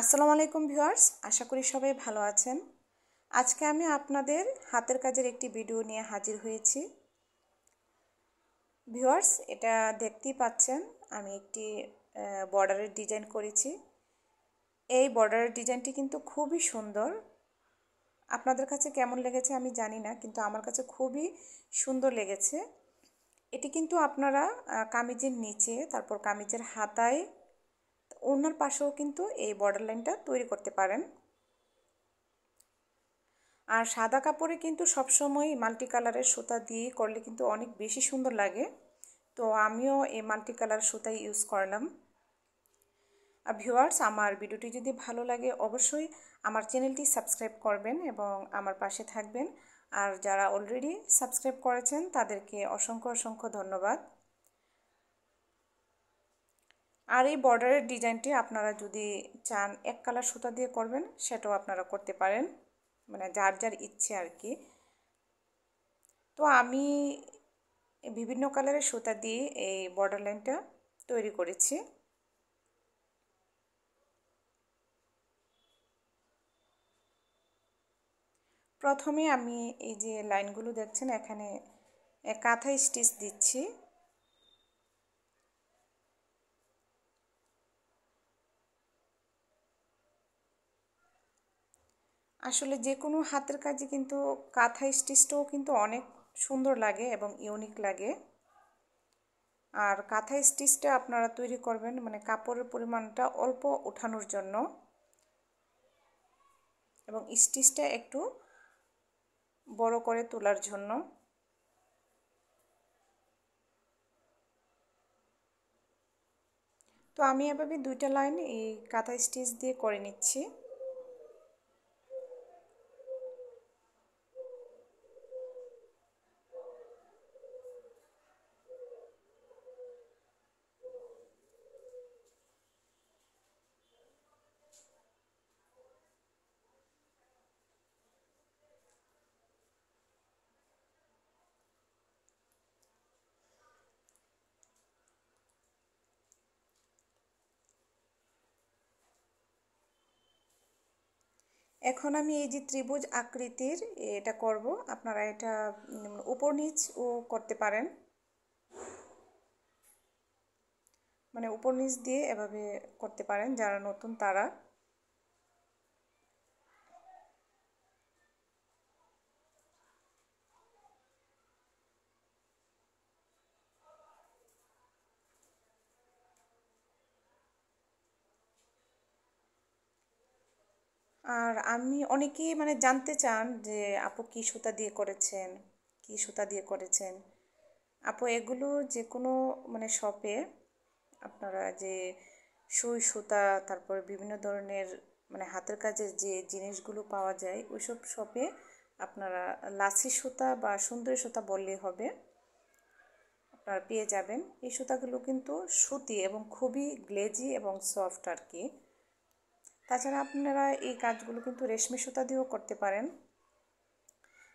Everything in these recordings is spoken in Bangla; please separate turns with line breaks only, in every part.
আসসালামু আলাইকুম ভিউয়ার্স, আশা করি সবাই ভালো আছেন। আজকে আমি আপনাদের হাতের কাজের একটি ভিডিও নিয়ে হাজির হয়েছি। ভিউয়ার্স, এটা দেখতেই পাচ্ছেন, আমি একটি বর্ডারের ডিজাইন করেছি। এই বর্ডারের ডিজাইনটি কিন্তু খুবই সুন্দর। আপনাদের কাছে কেমন লেগেছে আমি জানি না, কিন্তু আমার কাছে খুবই সুন্দর লেগেছে। এটি কিন্তু আপনারা কামিজের নিচে, তারপর কামিজের হাতায়, ওড়নার পাশেও কিন্তু এই বর্ডার লাইনটা তৈরি করতে পারেন। আর সাদা কাপড়ে কিন্তু সবসময় মাল্টি কালারের সুতা দিয়ে করলে কিন্তু অনেক বেশি সুন্দর লাগে। তো আমিও এই মাল্টি কালার সুতাই ইউজ করলাম। আর ভিউয়ার্স, আমার ভিডিওটি যদি ভালো লাগে অবশ্যই আমার চ্যানেলটি সাবস্ক্রাইব করবেন এবং আমার পাশে থাকবেন। আর যারা অলরেডি সাবস্ক্রাইব করেছেন তাদেরকে অসংখ্য অসংখ্য ধন্যবাদ। আর এই বর্ডারের ডিজাইনটি আপনারা যদি চান এক কালার সুতা দিয়ে করবেন, সেটাও আপনারা করতে পারেন, মানে যার যার ইচ্ছে আর কি। তো আমি বিভিন্ন কালারের সুতা দিয়ে এই বর্ডার লাইনটা তৈরি করেছি। প্রথমে আমি এই যে লাইনগুলো দেখছেন, এখানে কাঁথা স্টিচ দিচ্ছি। আসলে যে কোনো হাতের কাজে কিন্তু কাঁথা স্টিচটাও কিন্তু অনেক সুন্দর লাগে এবং ইউনিক লাগে। আর কাঁথা স্টিচটা আপনারা তৈরি করবেন মানে কাপড়ের পরিমাণটা অল্প ওঠানোর জন্য, এবং স্টিচটা একটু বড় করে তোলার জন্য। তো আমি এভাবে দুইটা লাইন এই কাঁথা স্টিচ দিয়ে করে নিচ্ছি। এখন আমি এই যে ত্রিভুজ আকৃতির এটা করব, আপনারা এটা উপর নিচও করতে পারেন, মানে উপর নিচ দিয়ে এভাবে করতে পারেন যারা নতুন তারা। আর আমি অনেকেই মানে জানতে চান যে আপু কী সুতা দিয়ে করেছেন, কী সুতা দিয়ে করেছেন। আপু এগুলো যে কোনো মানে শপে আপনারা যে সুই সুতা, তারপর বিভিন্ন ধরনের মানে হাতের কাজের যে জিনিসগুলো পাওয়া যায় ওইসব শপে আপনারা লাছি সুতা বা সুন্দরী সুতা বললেই হবে, আপনারা পেয়ে যাবেন। এই সুতাগুলো কিন্তু সুতি এবং খুবই গ্লেজি এবং সফট আর কি। তাছাড়া আপনারা এই কাজগুলো কিন্তু রেশমি সুতা দিয়েও করতে পারেন,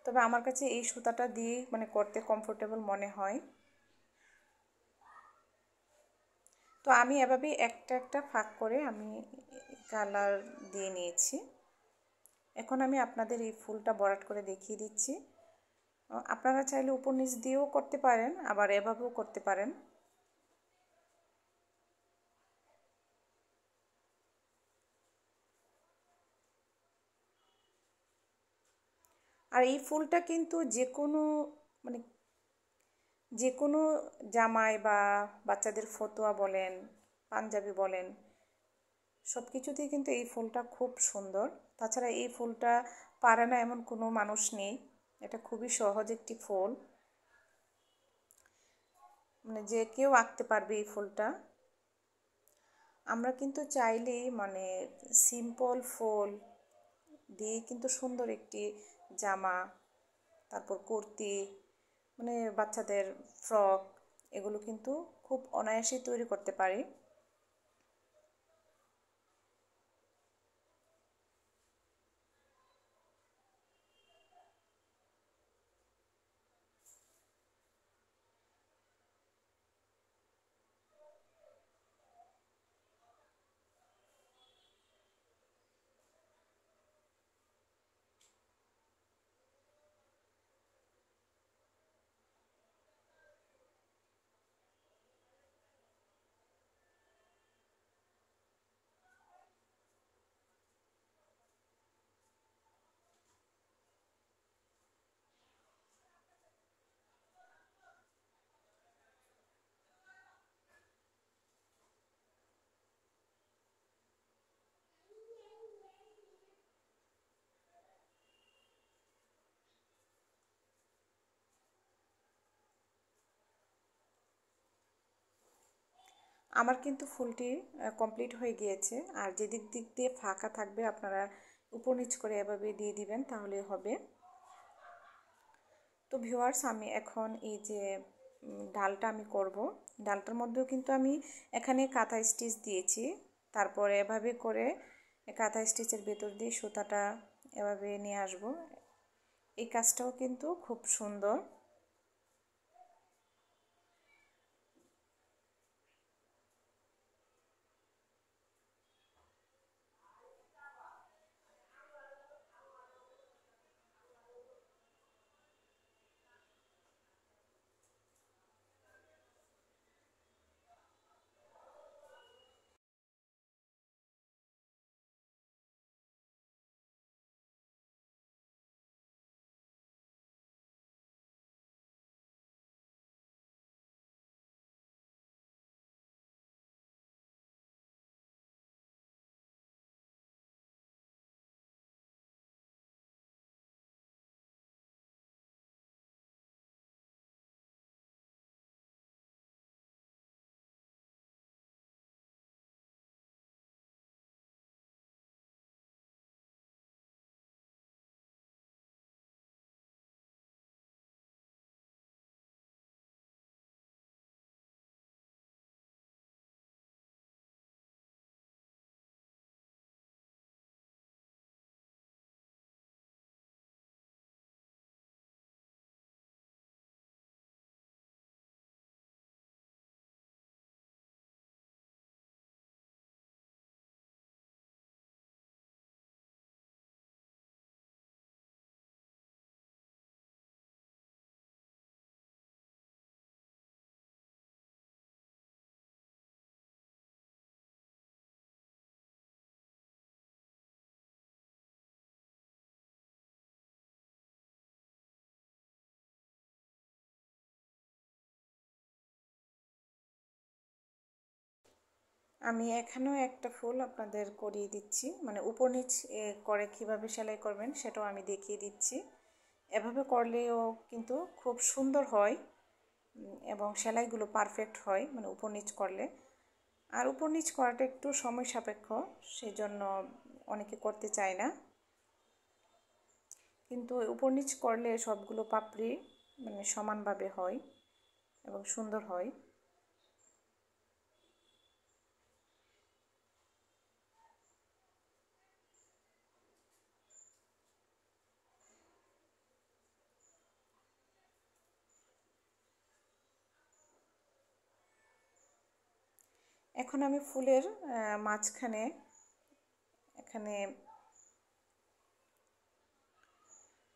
তবে আমার কাছে এই সুতাটা দিয়ে মানে করতে কমফোর্টেবল মনে হয়। তো আমি এভাবেই একটা একটা ফাঁক করে আমি কালার দিয়ে নিয়েছি। এখন আমি আপনাদের এই ফুলটা ভরাট করে দেখিয়ে দিচ্ছি। আপনারা চাইলে উপর নিচ দিয়েও করতে পারেন, আবার এভাবেও করতে পারেন। আর এই ফুলটা কিন্তু যে কোনো মানে যে কোনো জামায় বা বাচ্চাদের ফতুয়া বলেন, পাঞ্জাবি বলেন, সব কিছুতেই কিন্তু এই ফুলটা খুব সুন্দর। তাছাড়া এই ফুলটা পারে না এমন কোনো মানুষ নেই, এটা খুবই সহজ একটি ফুল, মানে যে কেউ আঁকতে পারবে এই ফুলটা। আমরা কিন্তু চাইলেই মানে সিম্পল ফুল দিয়ে কিন্তু সুন্দর একটি জামা, তারপর কুর্তি, মানে বাচ্চাদের ফ্রক, এগুলো কিন্তু খুব অনায়াসেই তৈরি করতে পারি। আমার কিন্তু ফুলটি কমপ্লিট হয়ে গিয়েছে। আর যেদিক দিক দিয়ে ফাঁকা থাকবে আপনারা উপর নিচ করে এভাবে দিয়ে দিবেন, তাহলে হবে। তো ভিউয়ার্স, আমি এখন এই যে ডালটা আমি করব, ডালটার মধ্যেও কিন্তু আমি এখানে কাঁথা স্টিচ দিয়েছি। তারপরে এভাবে করে কাঁথা স্টিচের ভেতর দিয়ে সুতাটা এভাবে নিয়ে আসব। এই কাজটাও কিন্তু খুব সুন্দর। আমি এখানেও একটা ফুল আপনাদের করিয়ে দিচ্ছি, মানে উপর নিচ করে কিভাবে সেলাই করবেন সেটাও আমি দেখিয়ে দিচ্ছি। এভাবে করলেও কিন্তু খুব সুন্দর হয় এবং সেলাইগুলো পারফেক্ট হয়, মানে উপর নিচ করলে। আর উপর নিচ করাটা একটু সময় সাপেক্ষ, সেই জন্য অনেকে করতে চায় না, কিন্তু উপর নিচ করলে সবগুলো পাপড়ি মানে সমানভাবে হয় এবং সুন্দর হয়। এখন আমি ফুলের মাঝখানে এখানে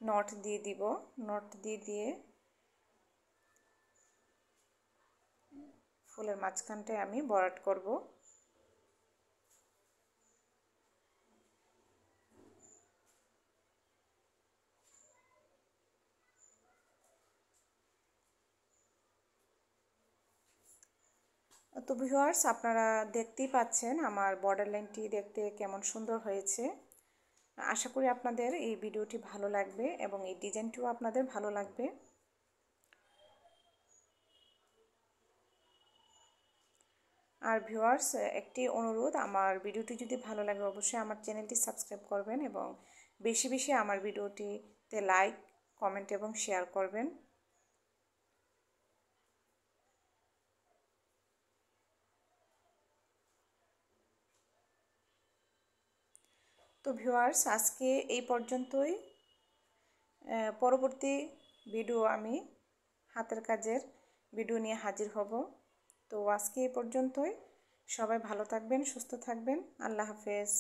নট দিয়ে দিব। নট দিয়ে দিয়ে ফুলের মাঝখানটায় আমি ভরাট করব। তো ভিউয়ার্স, আপনারা দেখতেই পাচ্ছেন আমার বর্ডার লাইনটি দেখতে কেমন সুন্দর হয়েছে। আশা করি আপনাদের এই ভিডিওটি ভালো লাগবে এবং এই ডিজাইনটিও আপনাদের ভালো লাগবে। আর ভিউয়ার্স, একটি অনুরোধ, আমার ভিডিওটি যদি ভালো লাগে অবশ্যই আমার চ্যানেলটি সাবস্ক্রাইব করবেন এবং বেশি বেশি আমার ভিডিওটিতে লাইক, কমেন্ট এবং শেয়ার করবেন। তো ভিউয়ার্স, আজকে এই পর্যন্তই। পরবর্তী ভিডিও আমি হাতের কাজের ভিডিও নিয়ে হাজির হব। তো আজকে এই পর্যন্তই। সবাই ভালো থাকবেন, সুস্থ থাকবেন। আল্লাহ হাফেজ।